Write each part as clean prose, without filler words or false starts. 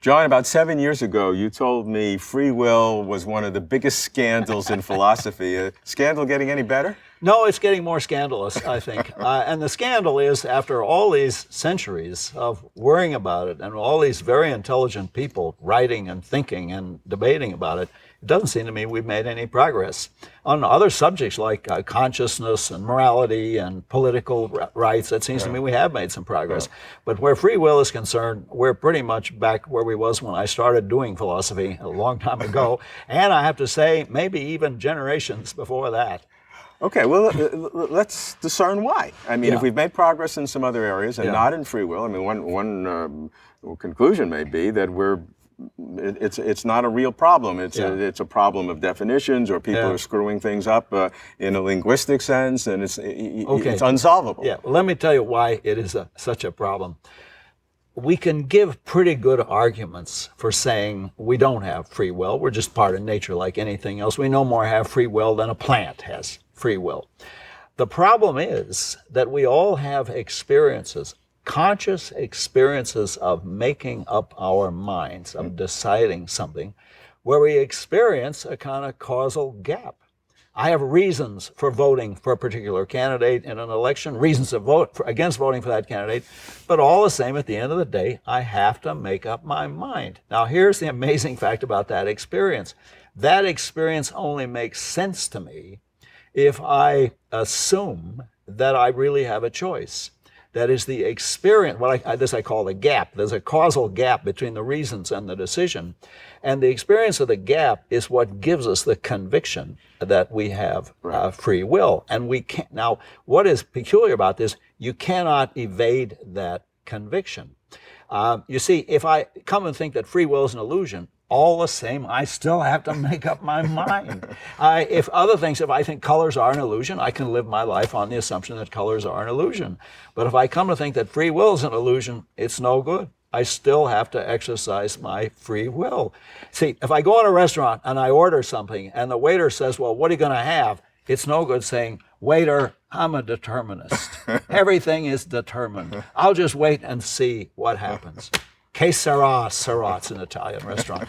John, about 7 years ago, you told me free will was one of the biggest scandals in philosophy. Scandal getting any better? No, it's getting more scandalous, I think. And the scandal is, after all these centuries of worrying about it and all these very intelligent people writing and thinking and debating about it, it doesn't seem to me we've made any progress. On other subjects like consciousness and morality and political rights, it seems to me we have made some progress. But where free will is concerned, we're pretty much back where we was when I started doing philosophy a long time ago. And I have to say, maybe even generations before that. Okay, well, let's discern why. I mean, if we've made progress in some other areas and not in free will, I mean, one conclusion may be that it's not a real problem. It's a problem of definitions, or people are screwing things up in a linguistic sense, and it's unsolvable. Yeah, well, let me tell you why it is such a problem. We can give pretty good arguments for saying we don't have free will. We're just part of nature like anything else. We no more have free will than a plant has free will. The problem is that we all have experiences, conscious experiences of making up our minds, of deciding something, where we experience a kind of causal gap. I have reasons for voting for a particular candidate in an election, reasons to vote against voting for that candidate, but all the same, at the end of the day, I have to make up my mind. Now, here's the amazing fact about that experience. That experience only makes sense to me if I assume that I really have a choice. That is the experience, this I call the gap. There's a causal gap between the reasons and the decision. And the experience of the gap is what gives us the conviction that we have free will. And we can't. Now, what is peculiar about this, you cannot evade that conviction. You see, if I come and think that free will is an illusion, all the same, I still have to make up my mind. If I think colors are an illusion, I can live my life on the assumption that colors are an illusion. But if I come to think that free will is an illusion, it's no good. I still have to exercise my free will. See, if I go in a restaurant and I order something and the waiter says, well, what are you going to have? It's no good saying, waiter, I'm a determinist. Everything is determined. I'll just wait and see what happens. Che sarà, sarà, it's an Italian restaurant.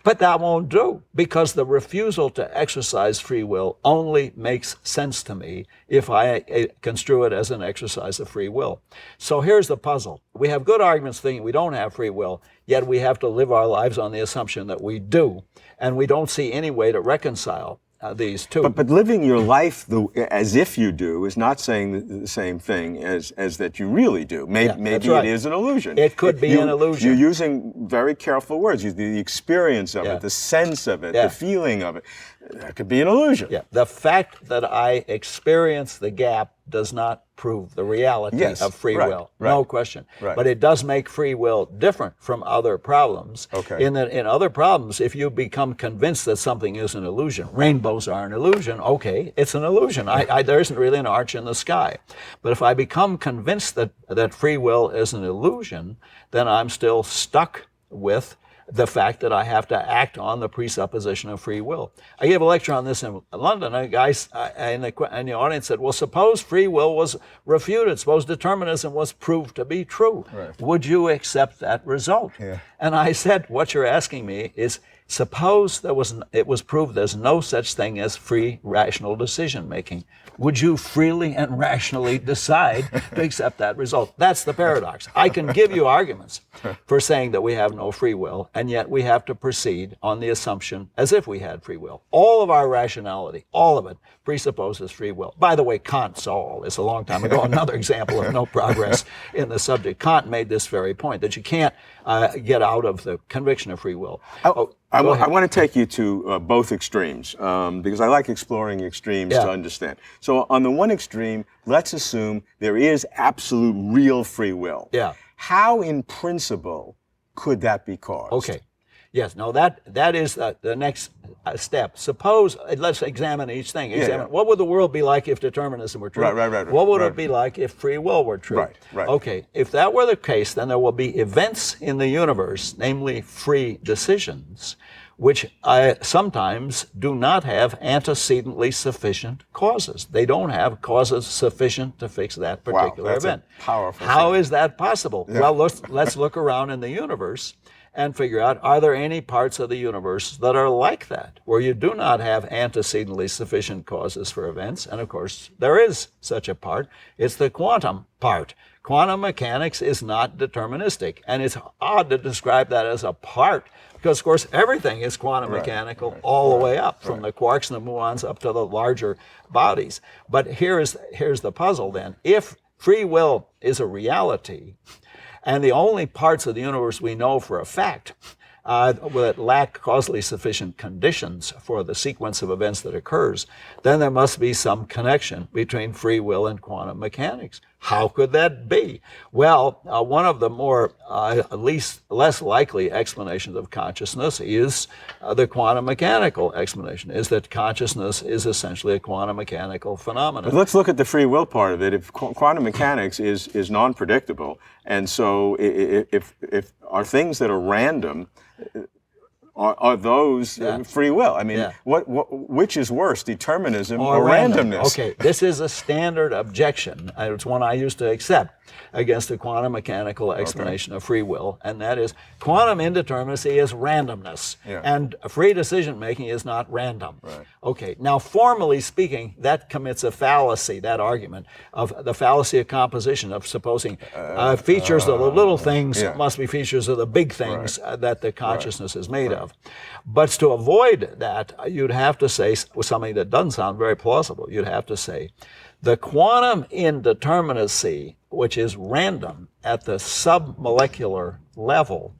But that won't do, because the refusal to exercise free will only makes sense to me if I construe it as an exercise of free will. So here's the puzzle. We have good arguments thinking we don't have free will, yet we have to live our lives on the assumption that we do, and we don't see any way to reconcile these two. But living your life as if you do is not saying the same thing as that you really do. Maybe right. It is an illusion. It could be an illusion. You're using very careful words. The experience of it, the sense of it, the feeling of it. That could be an illusion. Yeah. The fact that I experience the gap does not prove the reality of free will. No question. Right. But it does make free will different from other problems. Okay. In that in other problems, if you become convinced that something is an illusion, rainbows are an illusion, okay, it's an illusion. There isn't really an arch in the sky. But if I become convinced that free will is an illusion, then I'm still stuck with the fact that I have to act on the presupposition of free will. I gave a lecture on this in London. A guy in the audience said, well, suppose free will was refuted. Suppose determinism was proved to be true. Right. Would you accept that result? Yeah. And I said, what you're asking me is, suppose it was proved there's no such thing as free rational decision making. Would you freely and rationally decide to accept that result? That's the paradox. I can give you arguments for saying that we have no free will, and yet we have to proceed on the assumption as if we had free will. All of our rationality, all of it, presupposes free will. By the way, Kant saw all this a long time ago. Another example of no progress in the subject. Kant made this very point, that you can't get out of the conviction of free will. I want to take you to both extremes, because I like exploring extremes to understand. So on the one extreme, let's assume there is absolute real free will. Yeah. How, in principle, could that be caused? Okay. Yes. No, that is the next step. Suppose, let's examine each thing. What would the world be like if determinism were true? Right. What would it be like if free will were true? Right. Okay. If that were the case, then there will be events in the universe, namely free decisions, which sometimes do not have antecedently sufficient causes. They don't have causes sufficient to fix that particular Wow, that's event. a powerful How thing. is that possible? Yeah. Well, let's look around in the universe and figure out, are there any parts of the universe that are like that, where you do not have antecedently sufficient causes for events? And of course, there is such a part. It's the quantum part. Quantum mechanics is not deterministic, and it's odd to describe that as a part, because of course everything is quantum mechanical all the way up, from the quarks and the muons up to the larger bodies. But here's the puzzle then. If free will is a reality, and the only parts of the universe we know for a fact that lack causally sufficient conditions for the sequence of events that occurs, then there must be some connection between free will and quantum mechanics. How could that be? Well, one of the more, at least less likely explanations of consciousness is the quantum mechanical explanation, is that consciousness is essentially a quantum mechanical phenomenon. But let's look at the free will part of it. If quantum mechanics is non-predictable, and so if are things that are random, are those free will? I mean, which is worse, determinism or randomness? Okay, this is a standard objection. It's one I used to accept against the quantum mechanical explanation of free will, and that is quantum indeterminacy is randomness, and free decision making is not random. Right. Okay, now formally speaking, that commits a fallacy, that argument of the fallacy of composition, of supposing features of the little things must be features of the big things that the consciousness is made of. But to avoid that, you'd have to say something that doesn't sound very plausible. You'd have to say the quantum indeterminacy, which is random at the submolecular level,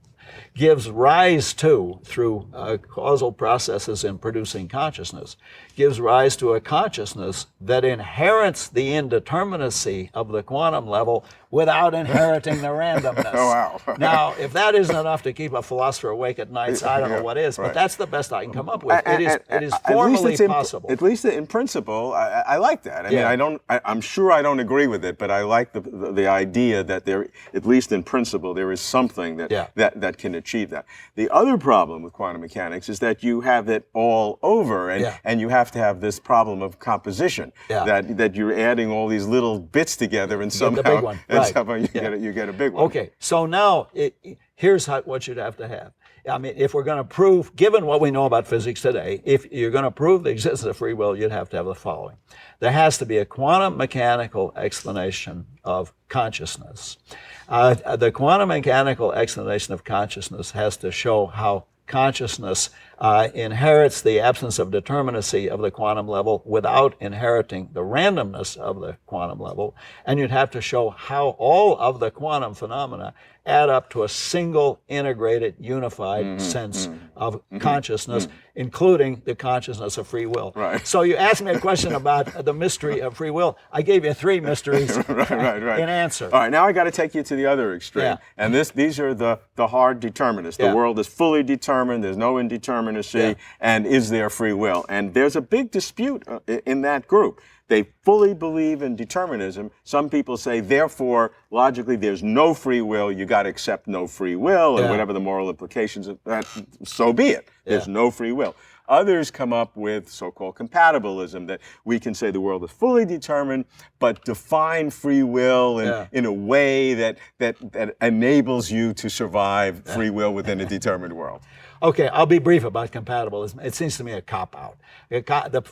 gives rise to, through causal processes in producing consciousness, gives rise to a consciousness that inherits the indeterminacy of the quantum level without inheriting the randomness. Oh, wow. Now, if that isn't enough to keep a philosopher awake at nights, I don't know what is, but that's the best I can come up with. It is formally possible. At least in principle, I like that. I mean, I'm sure I don't agree with it, but I like the idea that there, at least in principle, there is something that can achieve that. The other problem with quantum mechanics is that you have it all over, and you have to have this problem of composition, that you're adding all these little bits together and somehow you get a big one. Okay, so now here's what you'd have to have. I mean, if we're going to prove, given what we know about physics today, if you're going to prove the existence of free will, you'd have to have the following. There has to be a quantum mechanical explanation of consciousness. The quantum mechanical explanation of consciousness has to show how consciousness inherits the absence of determinacy of the quantum level without inheriting the randomness of the quantum level. And you'd have to show how all of the quantum phenomena add up to a single, integrated, unified sense of consciousness, including the consciousness of free will. Right. So you asked me a question about the mystery of free will. I gave you three mysteries in answer. All right, now I got to take you to the other extreme. And these are the hard determinists. The world is fully determined, there's no indeterminacy, and is there free will? And there's a big dispute in that group. They fully believe in determinism. Some people say, therefore, logically, there's no free will. You got to accept no free will, and whatever the moral implications of that, so be it. There's no free will. Others come up with so-called compatibilism, that we can say the world is fully determined, but define free will in a way that enables you to survive free will within a determined world. Okay, I'll be brief about compatibilism. It seems to me a cop-out. The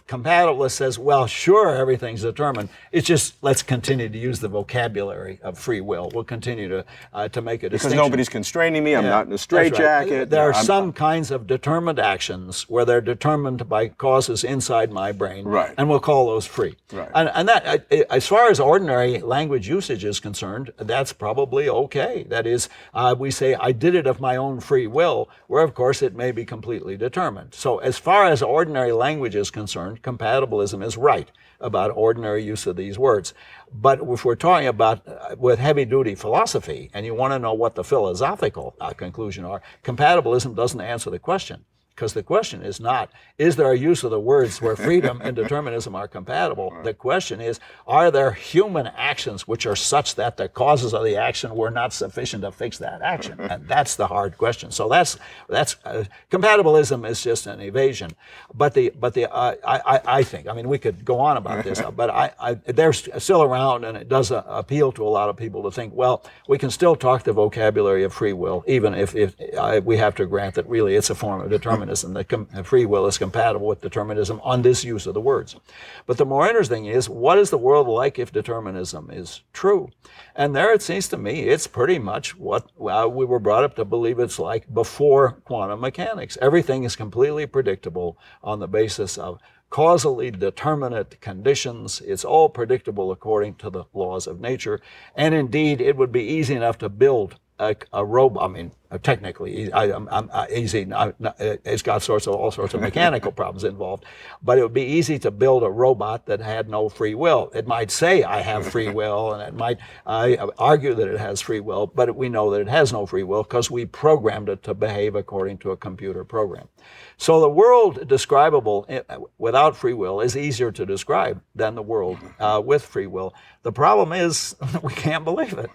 compatibilist says, well, sure, everything's determined. It's just, let's continue to use the vocabulary of free will. We'll continue to make a distinction. Because nobody's constraining me, I'm not in a straitjacket. Right. There are some kinds of determined actions where they're determined by causes inside my brain, and we'll call those free. Right. And that, as far as ordinary language usage is concerned, that's probably okay. That is, we say, I did it of my own free will, where of course it may be completely determined. So as far as ordinary language is concerned, compatibilism is right about ordinary use of these words. But if we're talking about with heavy-duty philosophy, and you want to know what the philosophical conclusion are, compatibilism doesn't answer the question. because the question is not, is there a use of the words where freedom and determinism are compatible? The question is, are there human actions which are such that the causes of the action were not sufficient to fix that action? And that's the hard question. So that's compatibilism is just an evasion. But I think, I mean, we could go on about this, but they're still around, and it does appeal to a lot of people to think, well, we can still talk the vocabulary of free will, even if we have to grant that really it's a form of determinism, that free will is compatible with determinism on this use of the words. But the more interesting is, what is the world like if determinism is true? And there it seems to me it's pretty much what we were brought up to believe it's like before quantum mechanics. Everything is completely predictable on the basis of causally determinate conditions. It's all predictable according to the laws of nature. And indeed, it would be easy enough to build a robot. I mean, technically, easy. It's got all sorts of mechanical problems involved. But it would be easy to build a robot that had no free will. It might say, I have free will, and it might argue that it has free will, but we know that it has no free will because we programmed it to behave according to a computer program. So the world describable without free will is easier to describe than the world with free will. The problem is we can't believe it.